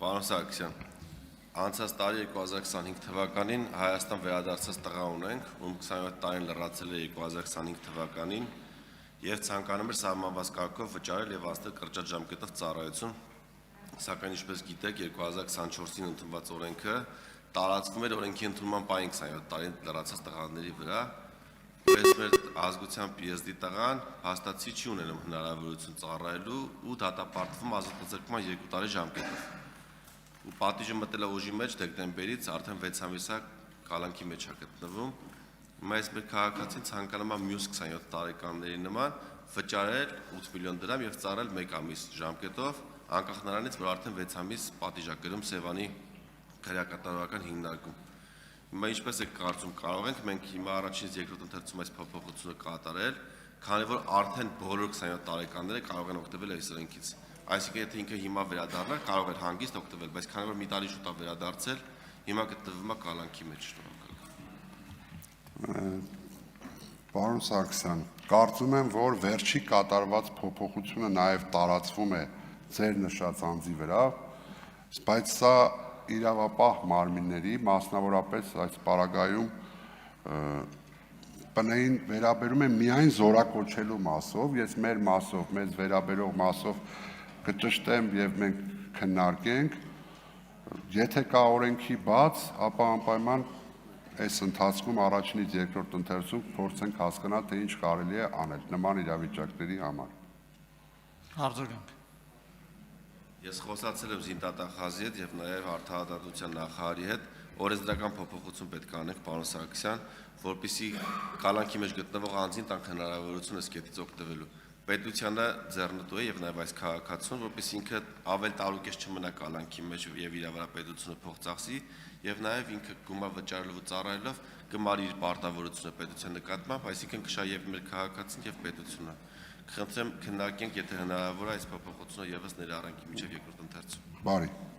Պարոն Սարգսյան, անցած տարի 2025 թվականին Հայաստան վերադարձած տղա ունենք, ում 27 տարին լրացել է 2025 թվականին եւ ցանկանում էր սահմանված կարգով վճարել եւ անցնել կրճատժամկետով ծառայություն, սակայն ինչպես գիտեք 2024-ին ընդունված օրենքը տարածվում էր օրենքի ընդունման պահին 27 տարին լրացած տղաների վրա, բայց մեր ազգությամբ PSD տղան հաստատի չի ունենում հնարավորություն ծառայելու ու դատապարտվում ազատազրկման 2 տարի ժամկետով։ Ու պատիժը մտել է ուժի մեջ դեկտեմբերից արդեն 6 ամիսա կալանքի մեջ է գտնվում։ Բայց մեր քաղաքացին ցանկանում է մյուս 27 տարեկանների նման վճարել 8 միլիոն դրամ եւ ծառայել 1 ամիս ժամկետով, անկախ նրանից, որ արդեն 6 ամիս պատիժ է կրում Սևանի քրեակատարողական հիմնարկում։ Հիմա ինչպես է կարծում, կարող ենք մենք հիմա առաջինից երկրորդ ընթերցում այս փոփոխությունը կատարել, քանի որ արդեն բոլոր 27 տարեկանները կարող են օգտվել այս օրենքից։ Այսինքն եթե ինքը հիմա վերադառնար, կարող էր հանգիստ օգտվել, բայց քանի որ մի տարի շուտ է վերադարձել, հիմա գտնվում է կալանքի մեջ։ Պարոն Սարգսյան, կարծում եմ, որ վերջի կատարված փոփոխությունը նաև տարածվում է ձեր նշած անձի վրա, բայց սա իրավապահ մարմինների, մասնավորապես այս պարագայում ՊՆ-ին վերաբերում է միայն զորակոչելու մասով, ես մեր մասով, մեզ վերաբերող մասով կճշտեմ եւ մենք քննարկենք, եթե կա օրենքի բաց, ապա անպայման այս ընթացքում առաջինից երկրորդ ընթերցում փորձենք հասկանալ, թե ինչ կարելի է անել նման իրավիճակների համար։ Արձագանք։ Ես խոսացել եմ զինդատախազի հետ եւ նաեւ արդարադատության նախարարի հետ օրենսդրական փոփոխություն պետք է անենք, պարոն Սարգսյան, որպեսզի կալանքի մեջ գտնվող անձին տանք հնարավորություն այս կետից օգտվելու։ Պետությանը ձեռնտու է եւ նաեւ այս քաղաքացուն, որպեսզի ինքը ավել տարուկես չմնա կալանքի մեջ եւ իր վրա պետությունը փող ծախսի եւ նաեւ ինքը գումար վճարելով ծառայելով կմարի իր պարտավորությունը պետության նկատմամբ, այսինքն կշահի մեր քաղաքացին եւ պետությունը։ Խնդրեմ քննարկենք, եթե հնարավոր է այս փոփոխությունը եւս ներառենք միջև երկրորդ ընթերցում։ Բարի։